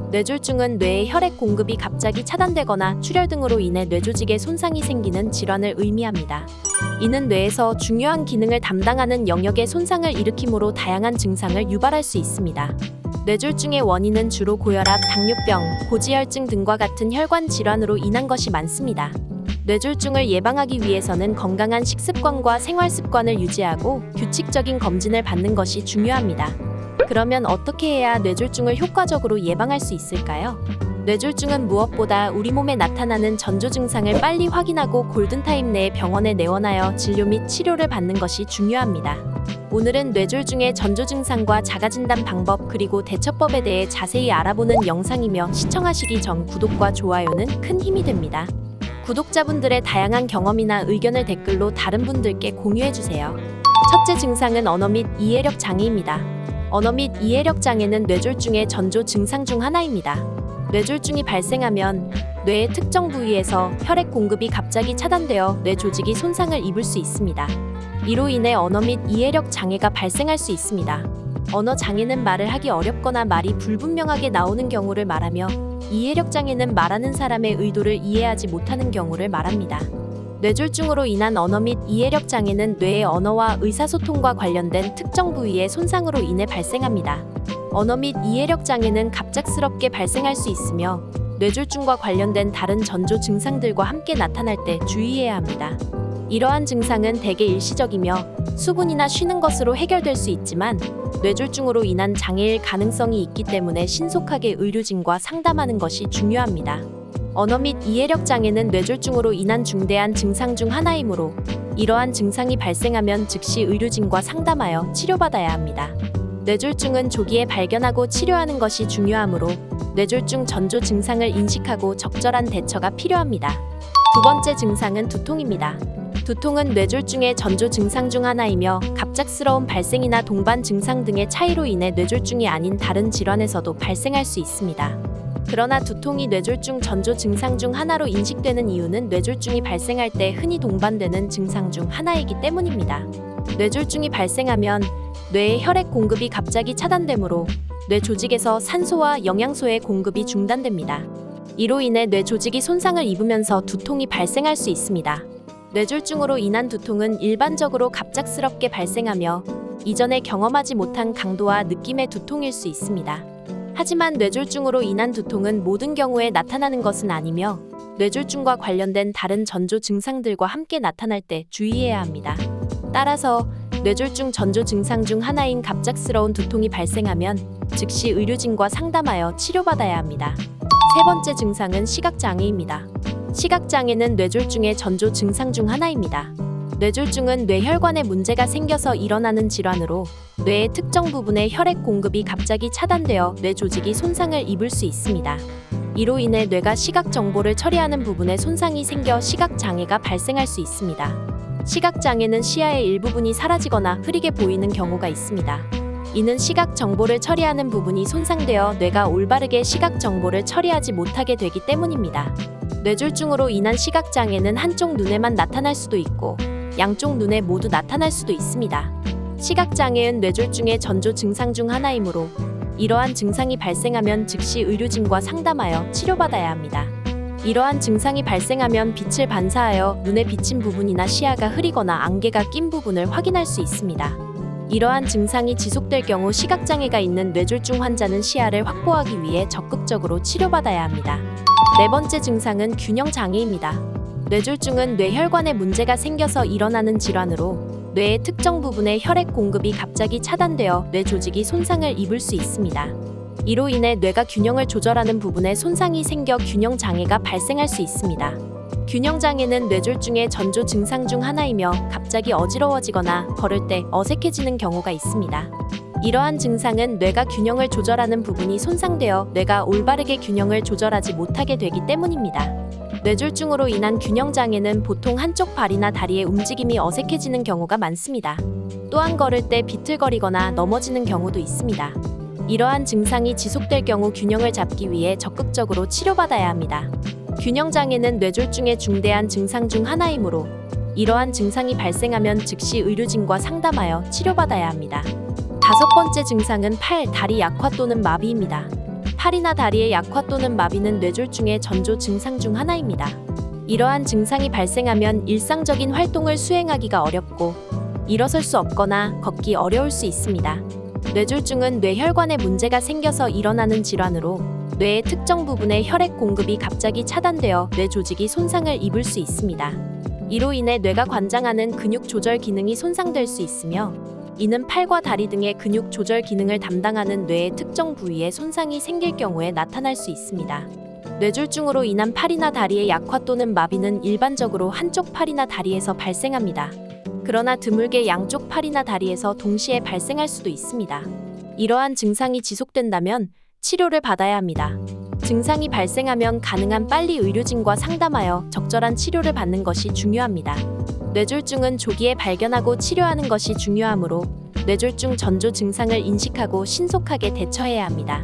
뇌졸중은 뇌의 혈액 공급이 갑자기 차단되거나 출혈 등으로 인해 뇌조직에 손상이 생기는 질환을 의미합니다. 이는 뇌에서 중요한 기능을 담당하는 영역에 손상을 일으키므로 다양한 증상을 유발할 수 있습니다. 뇌졸중의 원인은 주로 고혈압, 당뇨병, 고지혈증 등과 같은 혈관 질환으로 인한 것이 많습니다. 뇌졸중을 예방하기 위해서는 건강한 식습관과 생활습관을 유지하고 규칙적인 검진을 받는 것이 중요합니다. 그러면 어떻게 해야 뇌졸중을 효과적으로 예방할 수 있을까요? 뇌졸중은 무엇보다 우리 몸에 나타나는 전조 증상을 빨리 확인하고 골든타임 내에 병원에 내원하여 진료 및 치료를 받는 것이 중요합니다. 오늘은 뇌졸중의 전조 증상과 자가진단 방법 그리고 대처법에 대해 자세히 알아보는 영상이며 시청하시기 전 구독과 좋아요는 큰 힘이 됩니다. 구독자분들의 다양한 경험이나 의견을 댓글로 다른 분들께 공유해주세요. 첫째 증상은 언어 및 이해력 장애입니다. 언어 및 이해력 장애는 뇌졸중의 전조 증상 중 하나입니다. 뇌졸중이 발생하면 뇌의 특정 부위에서 혈액 공급이 갑자기 차단되어 뇌 조직이 손상을 입을 수 있습니다. 이로 인해 언어 및 이해력 장애가 발생할 수 있습니다. 언어 장애는 말을 하기 어렵거나 말이 불분명하게 나오는 경우를 말하며, 이해력 장애는 말하는 사람의 의도를 이해하지 못하는 경우를 말합니다. 뇌졸중으로 인한 언어 및 이해력 장애는 뇌의 언어와 의사소통과 관련된 특정 부위의 손상으로 인해 발생합니다. 언어 및 이해력 장애는 갑작스럽게 발생할 수 있으며 뇌졸중과 관련된 다른 전조 증상들과 함께 나타날 때 주의해야 합니다. 이러한 증상은 대개 일시적이며 수분이나 쉬는 것으로 해결될 수 있지만 뇌졸중으로 인한 장애일 가능성이 있기 때문에 신속하게 의료진과 상담하는 것이 중요합니다. 언어 및 이해력 장애는 뇌졸중으로 인한 중대한 증상 중 하나이므로 이러한 증상이 발생하면 즉시 의료진과 상담하여 치료받아야 합니다. 뇌졸중은 조기에 발견하고 치료하는 것이 중요하므로 뇌졸중 전조 증상을 인식하고 적절한 대처가 필요합니다. 두 번째 증상은 두통입니다. 두통은 뇌졸중의 전조 증상 중 하나이며 갑작스러운 발생이나 동반 증상 등의 차이로 인해 뇌졸중이 아닌 다른 질환에서도 발생할 수 있습니다. 그러나 두통이 뇌졸중 전조 증상 중 하나로 인식되는 이유는 뇌졸중이 발생할 때 흔히 동반되는 증상 중 하나이기 때문입니다. 뇌졸중이 발생하면 뇌의 혈액 공급이 갑자기 차단되므로 뇌 조직에서 산소와 영양소의 공급이 중단됩니다. 이로 인해 뇌 조직이 손상을 입으면서 두통이 발생할 수 있습니다. 뇌졸중으로 인한 두통은 일반적으로 갑작스럽게 발생하며 이전에 경험하지 못한 강도와 느낌의 두통일 수 있습니다. 하지만 뇌졸중으로 인한 두통은 모든 경우에 나타나는 것은 아니며 뇌졸중과 관련된 다른 전조 증상들과 함께 나타날 때 주의해야 합니다. 따라서 뇌졸중 전조 증상 중 하나인 갑작스러운 두통이 발생하면 즉시 의료진과 상담하여 치료받아야 합니다. 세 번째 증상은 시각장애입니다. 시각장애는 뇌졸중의 전조 증상 중 하나입니다. 뇌졸중은 뇌혈관에 문제가 생겨서 일어나는 질환으로 뇌의 특정 부분의 혈액 공급이 갑자기 차단되어 뇌 조직이 손상을 입을 수 있습니다. 이로 인해 뇌가 시각 정보를 처리하는 부분에 손상이 생겨 시각장애가 발생할 수 있습니다. 시각장애는 시야의 일부분이 사라지거나 흐리게 보이는 경우가 있습니다. 이는 시각 정보를 처리하는 부분이 손상되어 뇌가 올바르게 시각 정보를 처리하지 못하게 되기 때문입니다. 뇌졸중으로 인한 시각장애는 한쪽 눈에만 나타날 수도 있고 양쪽 눈에 모두 나타날 수도 있습니다. 시각장애는 뇌졸중의 전조 증상 중 하나이므로 이러한 증상이 발생하면 즉시 의료진과 상담하여 치료받아야 합니다. 이러한 증상이 발생하면 빛을 반사하여 눈에 비친 부분이나 시야가 흐리거나 안개가 낀 부분을 확인할 수 있습니다. 이러한 증상이 지속될 경우 시각장애가 있는 뇌졸중 환자는 시야를 확보하기 위해 적극적으로 치료받아야 합니다. 네 번째 증상은 균형장애입니다. 뇌졸중은 뇌혈관에 문제가 생겨서 일어나는 질환으로 뇌의 특정 부분의 혈액 공급이 갑자기 차단되어 뇌 조직이 손상을 입을 수 있습니다. 이로 인해 뇌가 균형을 조절하는 부분에 손상이 생겨 균형장애가 발생할 수 있습니다. 균형장애는 뇌졸중의 전조 증상 중 하나이며 갑자기 어지러워지거나 걸을 때 어색해지는 경우가 있습니다. 이러한 증상은 뇌가 균형을 조절하는 부분이 손상되어 뇌가 올바르게 균형을 조절하지 못하게 되기 때문입니다. 뇌졸중으로 인한 균형장애는 보통 한쪽 발이나 다리의 움직임이 어색해지는 경우가 많습니다. 또한 걸을 때 비틀거리거나 넘어지는 경우도 있습니다. 이러한 증상이 지속될 경우 균형을 잡기 위해 적극적으로 치료받아야 합니다. 균형장애는 뇌졸중의 중대한 증상 중 하나이므로 이러한 증상이 발생하면 즉시 의료진과 상담하여 치료받아야 합니다. 다섯 번째 증상은 팔, 다리 약화 또는 마비입니다. 팔이나 다리의 약화 또는 마비는 뇌졸중의 전조 증상 중 하나입니다. 이러한 증상이 발생하면 일상적인 활동을 수행하기가 어렵고 일어설 수 없거나 걷기 어려울 수 있습니다. 뇌졸중은 뇌혈관에 문제가 생겨서 일어나는 질환으로 뇌의 특정 부분의 혈액 공급이 갑자기 차단되어 뇌 조직이 손상을 입을 수 있습니다. 이로 인해 뇌가 관장하는 근육 조절 기능이 손상될 수 있으며 이는 팔과 다리 등의 근육 조절 기능을 담당하는 뇌의 특정 부위에 손상이 생길 경우에 나타날 수 있습니다. 뇌졸중으로 인한 팔이나 다리의 약화 또는 마비는 일반적으로 한쪽 팔이나 다리에서 발생합니다. 그러나 드물게 양쪽 팔이나 다리에서 동시에 발생할 수도 있습니다. 이러한 증상이 지속된다면 치료를 받아야 합니다. 증상이 발생하면 가능한 빨리 의료진과 상담하여 적절한 치료를 받는 것이 중요합니다. 뇌졸중은 조기에 발견하고 치료하는 것이 중요하므로 뇌졸중 전조 증상을 인식하고 신속하게 대처해야 합니다.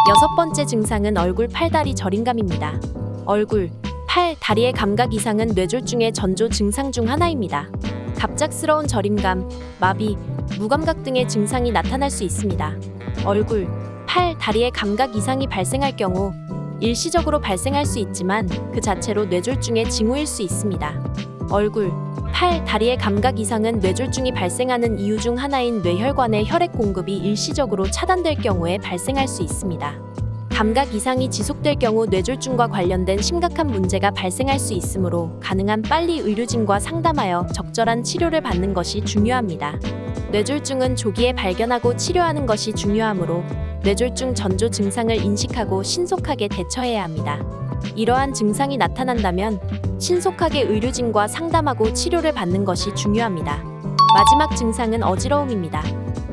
여섯 번째 증상은 얼굴, 팔, 다리 저림감입니다. 얼굴, 팔, 다리의 감각 이상은 뇌졸중의 전조 증상 중 하나입니다. 갑작스러운 저림감, 마비, 무감각 등의 증상이 나타날 수 있습니다. 얼굴, 팔, 다리의 감각 이상이 발생할 경우 일시적으로 발생할 수 있지만 그 자체로 뇌졸중의 징후일 수 있습니다. 얼굴, 팔, 다리의 감각 이상은 뇌졸중이 발생하는 이유 중 하나인 뇌혈관의 혈액 공급이 일시적으로 차단될 경우에 발생할 수 있습니다. 감각 이상이 지속될 경우 뇌졸중과 관련된 심각한 문제가 발생할 수 있으므로 가능한 빨리 의료진과 상담하여 적절한 치료를 받는 것이 중요합니다. 뇌졸중은 조기에 발견하고 치료하는 것이 중요하므로 뇌졸중 전조 증상을 인식하고 신속하게 대처해야 합니다. 이러한 증상이 나타난다면 신속하게 의료진과 상담하고 치료를 받는 것이 중요합니다. 마지막 증상은 어지러움입니다.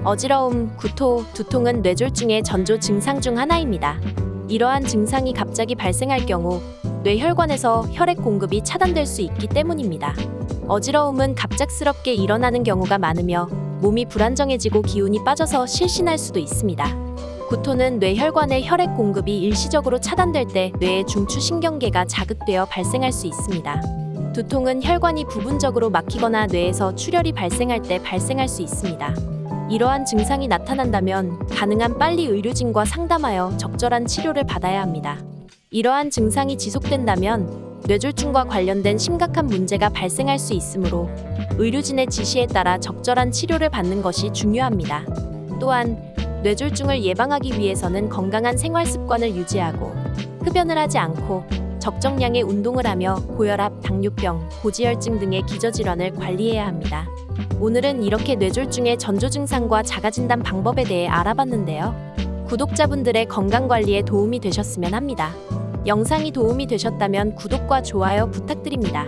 어지러움, 구토, 두통은 뇌졸중의 전조 증상 중 하나입니다. 이러한 증상이 갑자기 발생할 경우 뇌혈관에서 혈액 공급이 차단될 수 있기 때문입니다. 어지러움은 갑작스럽게 일어나는 경우가 많으며 몸이 불안정해지고 기운이 빠져서 실신할 수도 있습니다. 구토는 뇌혈관의 혈액 공급이 일시적으로 차단될 때 뇌의 중추신경계가 자극되어 발생할 수 있습니다. 두통은 혈관이 부분적으로 막히거나 뇌에서 출혈이 발생할 때 발생할 수 있습니다. 이러한 증상이 나타난다면 가능한 빨리 의료진과 상담하여 적절한 치료를 받아야 합니다. 이러한 증상이 지속된다면 뇌졸중과 관련된 심각한 문제가 발생할 수 있으므로 의료진의 지시에 따라 적절한 치료를 받는 것이 중요합니다. 또한 뇌졸중을 예방하기 위해서는 건강한 생활 습관을 유지하고 흡연을 하지 않고 적정량의 운동을 하며 고혈압, 당뇨병, 고지혈증 등의 기저질환을 관리해야 합니다. 오늘은 이렇게 뇌졸중의 전조 증상과 자가진단 방법에 대해 알아봤는데요. 구독자분들의 건강관리에 도움이 되셨으면 합니다. 영상이 도움이 되셨다면 구독과 좋아요 부탁드립니다.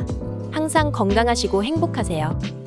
항상 건강하시고 행복하세요.